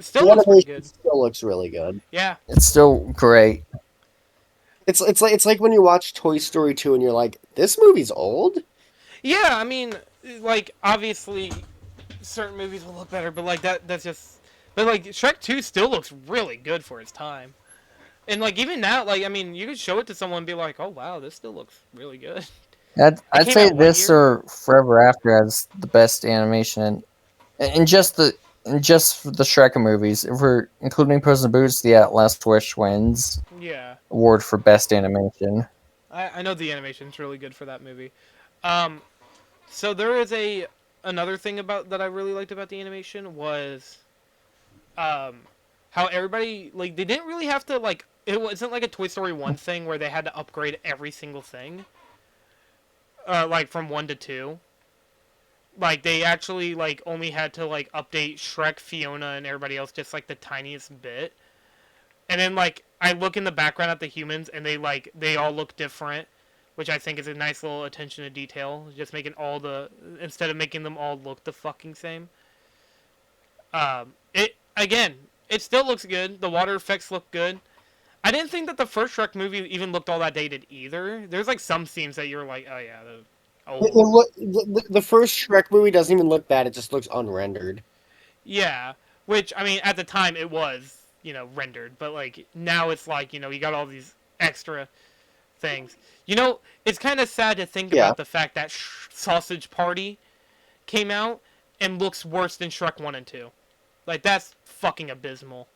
still the looks pretty animation good. still looks really good. Yeah. It's still great. It's like when you watch Toy Story 2 and you're like, this movie's old. Yeah. I mean, like obviously, certain movies will look better, but like that's just. But like Shrek 2 still looks really good for its time. And like even now, like I mean, you could show it to someone and be like, "Oh wow, this still looks really good." I'd came say out what this year? or Forever After has the best animation, and just the Shrek movies. If we're including Puss in Boots, The Last Wish wins Yeah. award for best animation. I know the animation's really good for that movie. Um, so there is another thing about that I really liked about the animation was, how everybody like they didn't really have to like it wasn't like a Toy Story 1 thing where they had to upgrade every single thing. Like from 1 to 2. Like they actually like only had to like update Shrek, Fiona, and everybody else just like the tiniest bit. And then like I look in the background at the humans and they all look different, which I think is a nice little attention to detail. Just making instead of making them all look the fucking same. It still looks good. The water effects look good. I didn't think that the first Shrek movie even looked all that dated either. There's like some scenes that you're like, oh yeah, old. The first Shrek movie doesn't even look bad. It just looks unrendered. Yeah, which I mean at the time it was rendered, but like now it's like you got all these extra things. It's kind of sad to think Yeah. about the fact that Sausage Party came out and looks worse than Shrek 1 and 2. Like that's fucking abysmal.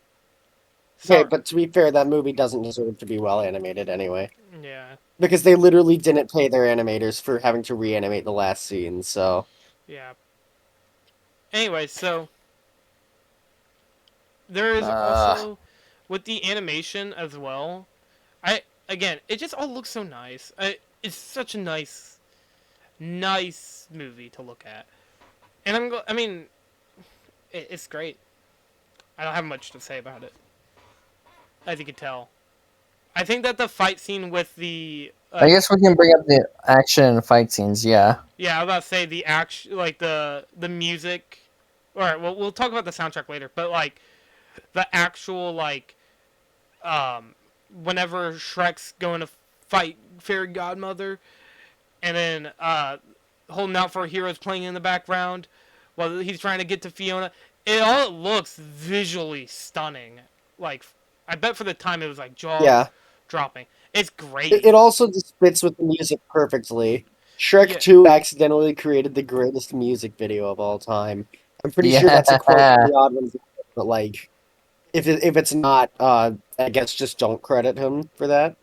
Okay, Sorry. but to be fair, that movie doesn't deserve to be well animated anyway. Yeah. Because they literally didn't pay their animators for having to reanimate the last scene, so. Yeah. Anyway, so there is Uh. also with the animation as well. It just all looks so nice. It's such a nice movie to look at, and I mean, it's great. I don't have much to say about it, as you can tell. I think that the fight scene with the I guess we can bring up the action and fight scenes. Yeah. yeah, I was about to say the action, like the music. All right, well, we'll talk about the soundtrack later, but like the actual like, whenever Shrek's going to fight Fairy Godmother, and then holding out for heroes playing in the background while he's trying to get to Fiona. It all looks visually stunning. Like I bet for the time it was like jaw dropping. It's great. It also just fits with the music perfectly. Shrek Yeah. 2 accidentally created the greatest music video of all time. I'm pretty sure that's a quote from the Odd Ones, but like, if it's not, I guess just don't credit him for that.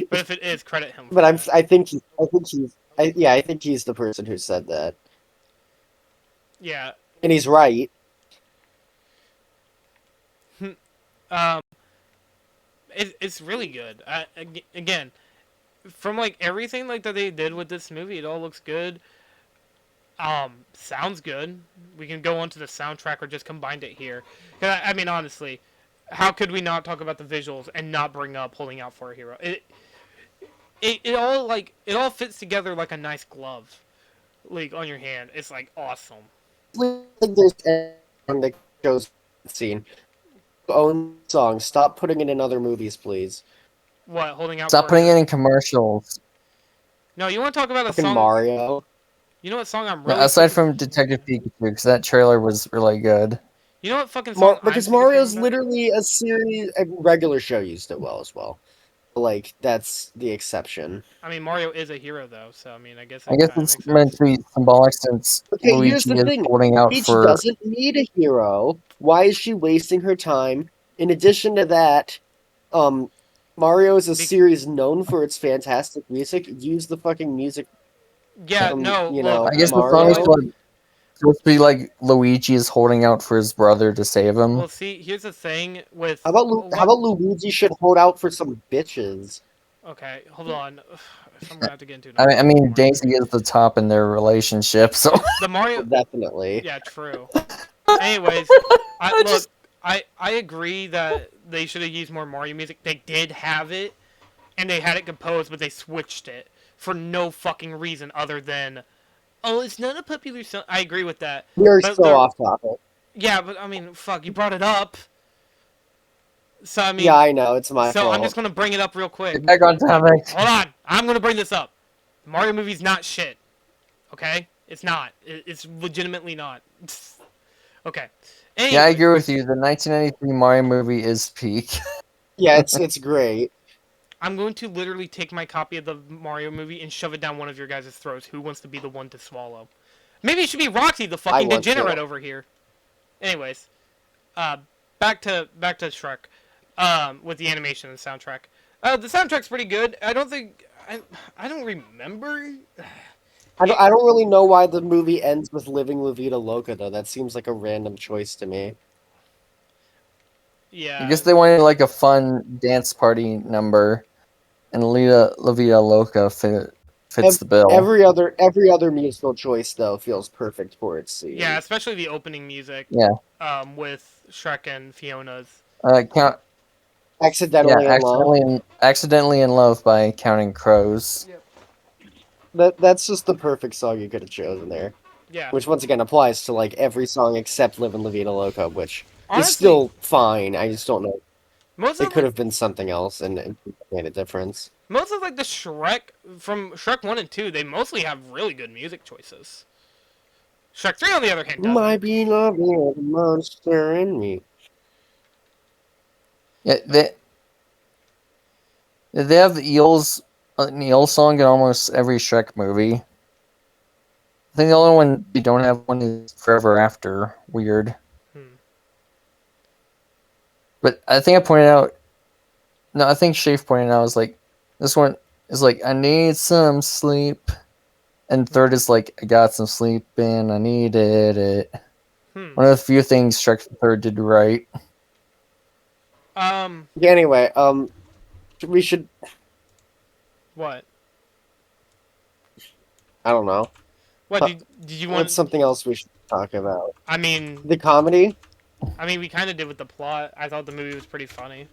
But if it is, credit him. But I think he's the person who said that, Yeah. and he's right. It's really good. Again, from like everything like that they did with this movie, it all looks good. Sounds good. We can go on to the soundtrack or just combined it here. 'Cause I mean, honestly, how could we not talk about the visuals and not bring up Holding Out for a Hero? It all fits together like a nice glove, like on your hand. It's like awesome. I think there's anything that shows the scene. Own song. Stop putting it in other movies, please. What Holding Out? Stop for a putting Hero? it in commercials. No, you want to talk about a Fucking song? Mario. You know what song I'm No, really aside sick from Detective Pikachu, because that trailer was really good. You know what fucking song I'm Because sick of Mario's hearing about? literally a series. A regular show used it well as well. Like that's the exception. I mean, Mario is a hero though, so I mean, I guess I it guess kind of it's makes meant sense. to be symbolic since Okay, here's Luigi the is thing. holding out Peach for. doesn't need a hero. Why is she wasting her time? In addition to that, um, Mario is a Be- series known for its fantastic music. Use the fucking music Yeah, from, no, look, I guess the song is Mario. like, supposed to be like Luigi is holding out for his brother to save him. well, see, here's the thing with How about Luigi should hold out for some bitches? Okay, hold on. If I'm gonna have to get into I another mean, I topic, mean Mario Daisy movie. is the top in their relationship, so The Mario, Definitely. yeah, true. Anyways, I look, just I agree that they should have used more Mario music. They did have it, and they had it composed, but they switched it for no fucking reason other than, oh, it's not a popular song. I agree with that, We are but so off topic. yeah, but I mean, fuck, you brought it up, so I Yeah, mean, I know it's my so I'm fault. just gonna bring it up real quick. get back on topic. Hold on, I'm gonna bring this up. The Mario movie's not shit. Okay, it's not. It's legitimately not. Okay. Yeah, I Anyway, agree with you. The 1993 Mario movie is peak. Yeah, it's great. I'm going to literally take my copy of the Mario movie and shove it down one of your guys' throats. Who wants to be the one to swallow? Maybe it should be Roxy, the I fucking want to. degenerate over here. Anyways, back to Shrek, with the animation and the soundtrack. The soundtrack's pretty good. I don't think I don't remember. I don't really know why the movie ends with "Living La Vida Loca" though. That seems like a random choice to me. I Yeah. guess they wanted like a fun dance party number, and La Vida Loca fits the bill. Every other musical choice though feels perfect for its scene. Yeah, especially the opening music. Yeah. With Shrek and Fiona's. Count. Accidentally Yeah, in love. accidentally in love by Counting Crows. That's just the perfect song you could have chosen there. Yeah. Which once again applies to like every song except "Livin' La Vida Loca," which is Honestly, still fine. I just don't know. most It of could like, have been something else, and it made a difference. most of like the Shrek from Shrek 1 and 2, they mostly have really good music choices. Shrek 3 on the other hand doesn't. My beloved monster in me. Yeah, they have the eels, an eel song in almost every Shrek movie. I think the only one they don't have one is Forever After. Weird. But I think I pointed out. No, I think Shafe pointed out was like this one is like I need some sleep, and third is like I got some sleep and I needed it. One of the few things Shrek Third did right. Anyway, we should. What? I don't know. What did you want? What's something else we should talk about? I mean, The comedy. we kind of did with the plot. I thought the movie was pretty funny.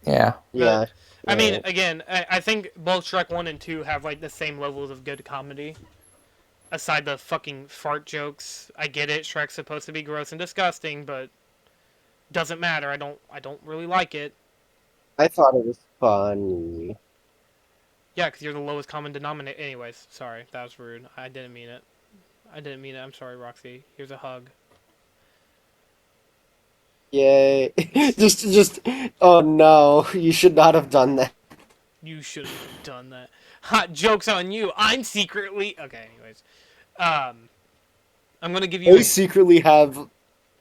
Yeah. Yeah. I mean, again, I think both Shrek 1 and 2 have like the same levels of good comedy. Aside the fucking fart jokes, I get it. Shrek's supposed to be gross and disgusting, but doesn't matter. I don't really like it. I thought it was funny. Yeah, because you're the lowest common denominator. Anyways, sorry, that was rude. I didn't mean it. I'm sorry, Roxy. Here's a hug. Yay! just. Oh no! You should not have done that. You shouldn't have done that. Hot jokes on you. I'm secretly okay. Anyways, I'm gonna give you. I secretly have.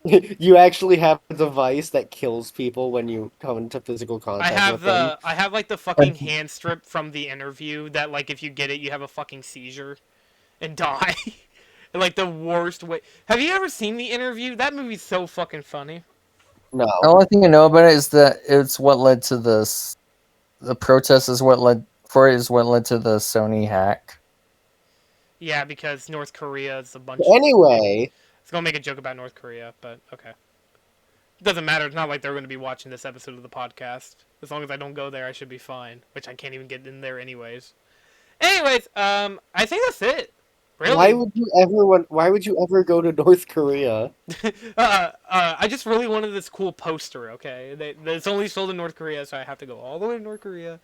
You actually have a device that kills people when you come into physical contact with them. I have like the fucking hand strip from the interview that like if you get it you have a fucking seizure and die. Like the worst way. Have you ever seen the interview? That movie's so fucking funny. No. The only thing I know about it is that it's what led to this. The protest is what led to the Sony hack. Yeah, because North Korea is a bunch. Anyway, It's gonna make a joke about North Korea, but okay. It doesn't matter. It's not like they're gonna be watching this episode of the podcast. As long as I don't go there, I should be fine. Which I can't even get in there anyways. Anyways, I think that's it. Really? why would you ever go to North Korea? I just really wanted this cool poster. Okay, it's only sold in North Korea, so I have to go all the way to North Korea.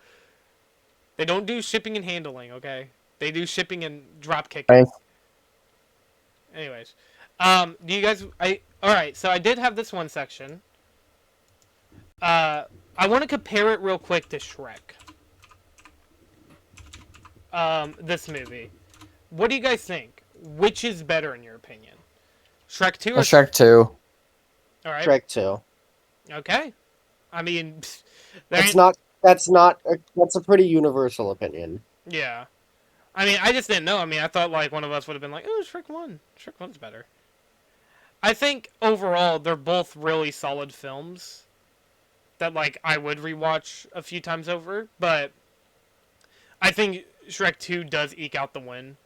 They don't do shipping and handling, okay? They do shipping and drop kicking. Right. Anyways, do you guys? All right. So I did have this one section. I want to compare it real quick to Shrek. This movie. What do you guys think? Which is better in your opinion? Shrek 2 or Shrek 2. All right. Shrek 2. Okay. I mean, That's a pretty universal opinion. Yeah. I mean, I just didn't know. I mean, I thought like one of us would have been like, "Oh, Shrek 1. Shrek 1's better." I think overall they're both really solid films that like I would rewatch a few times over, but I think Shrek 2 does eke out the win.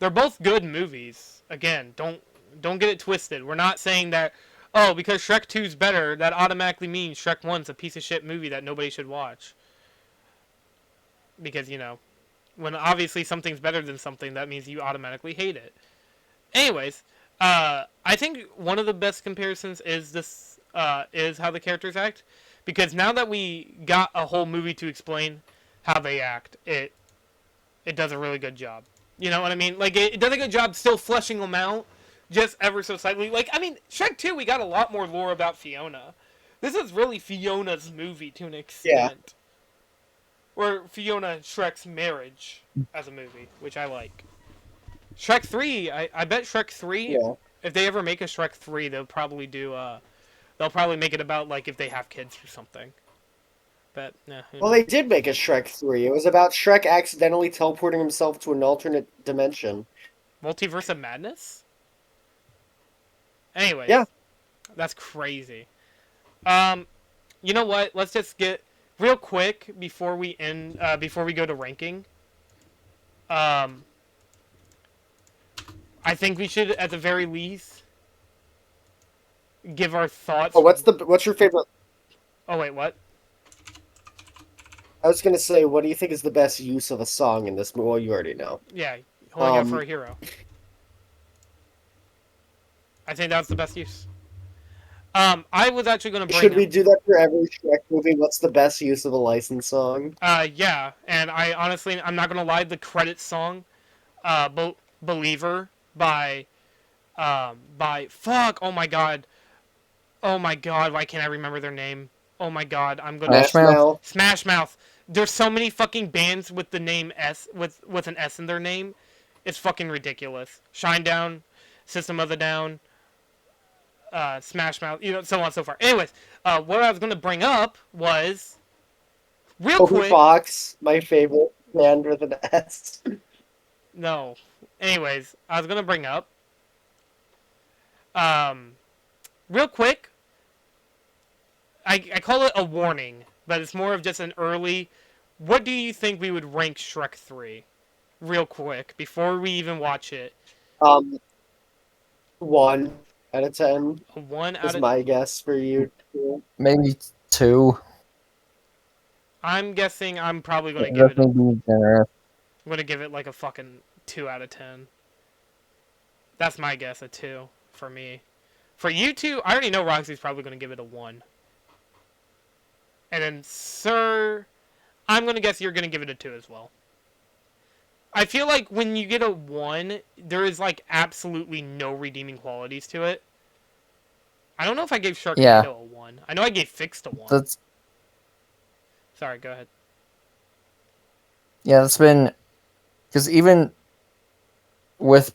They're both good movies. Again, don't get it twisted. We're not saying that because Shrek 2's better, that automatically means Shrek 1's a piece of shit movie that nobody should watch. Because, when obviously something's better than something, that means you automatically hate it. Anyways, I think one of the best comparisons is is how the characters act, because now that we got a whole movie to explain how they act, it does a really good job. You know what I mean? Like it does a good job still fleshing them out, just ever so slightly. Like I mean, Shrek 2, we got a lot more lore about Fiona. This is really Fiona's movie to an extent. Yeah. Or Fiona and Shrek's marriage as a movie, which I like. Shrek 3, I bet Shrek 3, Yeah. if they ever make a Shrek 3, they'll probably make it about, like, if they have kids or something. But, yeah. Well, they did make a Shrek 3. It was about Shrek accidentally teleporting himself to an alternate dimension. Multiverse of Madness? Anyways. Yeah. That's crazy. You know what? Let's just get... Real quick, before we go to ranking, I think we should, at the very least, give our thoughts. Oh, what's your favorite? Oh wait, what? I was gonna say, what do you think is the best use of a song in this movie? Well, you already know. Yeah, Holding Out for a Hero. I think that's the best use. I was actually going to bring. Should we do that for every Shrek movie? What's the best use of a licensed song? Yeah, and I'm not gonna lie, the credit song, "Believer" by fuck. Oh my god, why can't I remember their name? Oh my god, I'm gonna Smash Mouth. There's so many fucking bands with the name S with an S in their name. It's fucking ridiculous. Shinedown, System of a Down. Smash Mouth, so on and so forth. Anyways, what I was going to bring up was real quick. Fox, my favorite band with an S. No. Anyways, I was going to bring up real quick. I call it a warning, but it's more of just an early. What do you think we would rank Shrek 3? Real quick, before we even watch it. 1 out of 10. A 1 out is of my guess for you. Maybe 2. I'm guessing I'm probably going to give it. I'm going to give it like a fucking 2 out of 10. That's my guess, a 2 for me. For you two, I already know Roxy's probably going to give it a 1. And then, Sir, I'm going to guess you're going to give it a 2 as well. I feel like when you get a 1, there is like absolutely no redeeming qualities to it. I don't know if I gave Sharknado a 1. I know I gave Fixed a 1. Sorry, go ahead. Yeah, that's been... Because even with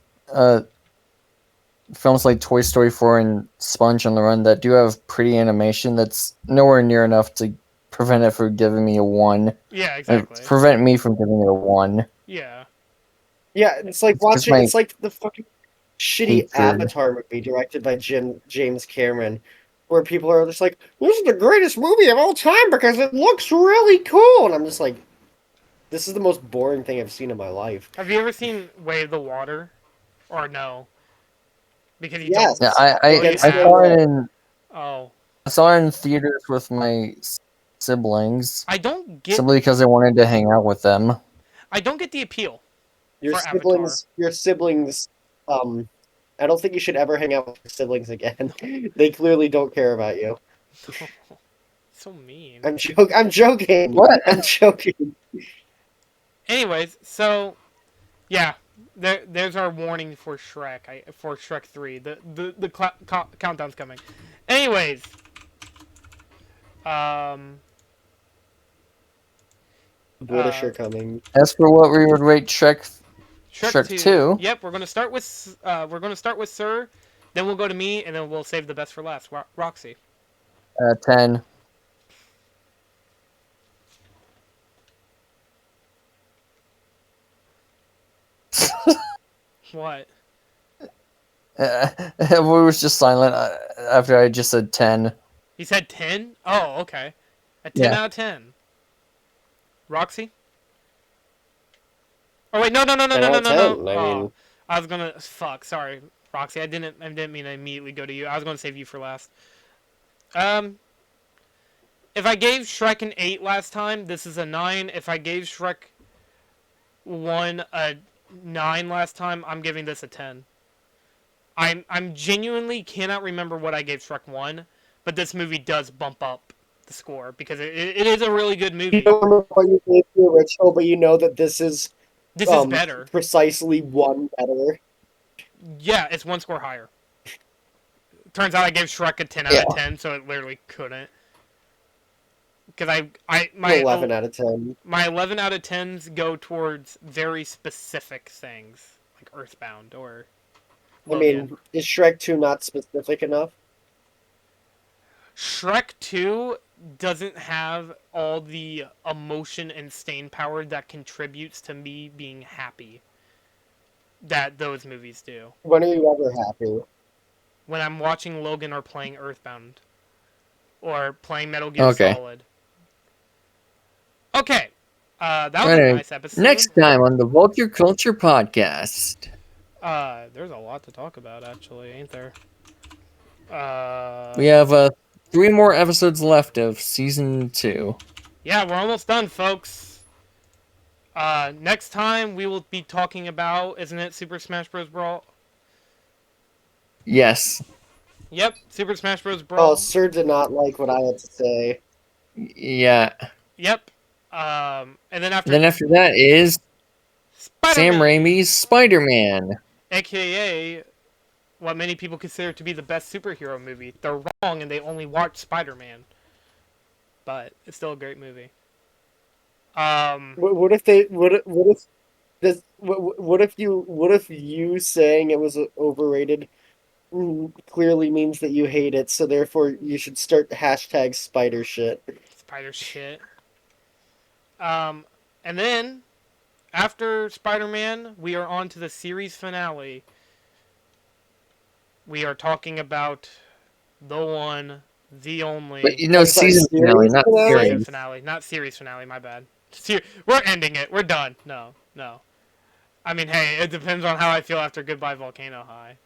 films like Toy Story 4 and Sponge on the Run that do have pretty animation, that's nowhere near enough to prevent it from giving me a 1. Yeah, exactly. Prevent me from giving it a 1. Yeah. Yeah, it's like watching. It's like the fucking shitty Avatar movie directed by James Cameron, where people are just like, "This is the greatest movie of all time because it looks really cool," and I'm just like, "This is the most boring thing I've seen in my life." Have you ever seen Way of the Water, or no? Because you yes, don't. Yeah, I saw it in. Oh. I saw it in theaters with my siblings. I don't get simply because I wanted to hang out with them. I don't get the appeal. Your siblings. I don't think you should ever hang out with your siblings again. They clearly don't care about you. So mean. I'm joking. What? I'm joking. Anyways, so yeah, there's our warning for Shrek. For Shrek 3. The countdown's coming. Anyways, The British are coming. As for what we would rate Shrek 2. Yep, we're gonna start with Sir, then we'll go to me, and then we'll save the best for last. Roxy. 10. What? We was just silent after I just said 10. You said 10? Oh, okay. A 10 Yeah. out of 10. Roxy? Oh wait, no. 10 out of 10. I mean, I was gonna sorry, Roxy. I didn't mean to immediately go to you. I was gonna save you for last. If I gave Shrek an 8 last time, this is a 9. If I gave Shrek 1 a 9 last time, I'm giving this a 10. I'm genuinely cannot remember what I gave Shrek 1, but this movie does bump up the score because it is a really good movie. you don't remember what you gave the original, but you know that this is better. Precisely one better. Yeah, it's 1 score higher. Turns out I gave Shrek a 10 out of 10, so it literally couldn't. Because my 11 out of 10. My 11 out of 10s go towards very specific things, like Earthbound or Logan. I mean, is Shrek 2 not specific enough? Shrek 2 doesn't have all the emotion and staying power that contributes to me being happy that those movies do. When are you ever happy? When I'm watching Logan or playing Earthbound or playing Metal Gear Solid. Okay. That was a nice episode. Next time on the Vulture Culture Podcast. There's a lot to talk about, actually, ain't there? We have 3 more episodes left of season 2. Yeah, we're almost done, folks. Next time we will be talking about, isn't it, Super Smash Bros. Brawl? Yes. Yep, Super Smash Bros. Brawl. Oh, Sir did not like what I had to say. Yeah. Yep. And then after that is Spider-Man, Sam Raimi's Spider-Man. AKA what many people consider to be the best superhero movie. They're wrong and they only watch Spider-Man. But it's still a great movie. What if you saying it was overrated clearly means that you hate it, so therefore you should start hashtag spider shit. Spider shit. And then after Spider-Man, we are on to the series finale. We are talking about the one, the only. But season finale, not series. Season finale, not series finale. My bad. We're ending it. We're done. No. I mean, hey, it depends on how I feel after Goodbye Volcano High.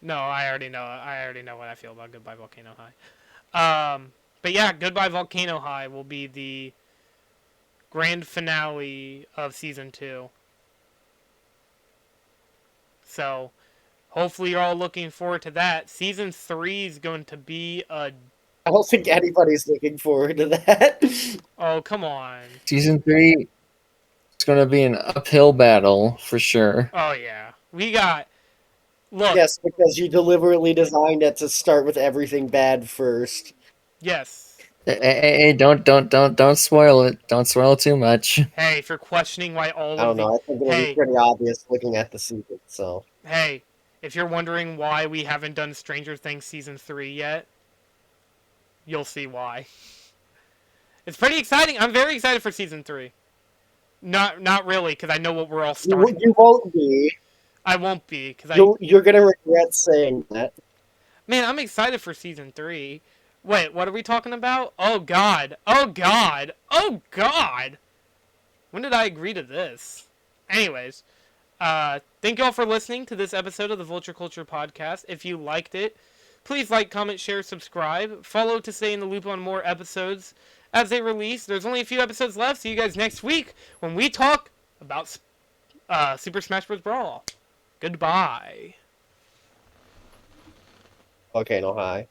No, I already know. I already know what I feel about Goodbye Volcano High. But yeah, Goodbye Volcano High will be the grand finale of season 2. So, hopefully you're all looking forward to that. Season 3 is going to be a... I don't think anybody's looking forward to that. Oh, come on. Season 3 is going to be an uphill battle, for sure. Oh, yeah. We got... Look. Yes, because you deliberately designed it to start with everything bad first. Yes. Hey, don't spoil it. Don't spoil it too much. Hey, if you're questioning why all I don't know. I think it'll be pretty obvious looking at the season, so... Hey, if you're wondering why we haven't done Stranger Things Season 3 yet, you'll see why. It's pretty exciting. I'm very excited for Season 3. Not really, because I know what we're all starting. You won't be. I won't be, because You're gonna regret saying that. Man, I'm excited for Season 3. Wait, what are we talking about? Oh, God. Oh, God. Oh, God. When did I agree to this? Anyways, thank you all for listening to this episode of the Vulture Culture Podcast. If you liked it, please like, comment, share, subscribe. Follow to stay in the loop on more episodes as they release. There's only a few episodes left. See you guys next week when we talk about Super Smash Bros. Brawl. Goodbye. Volcano High.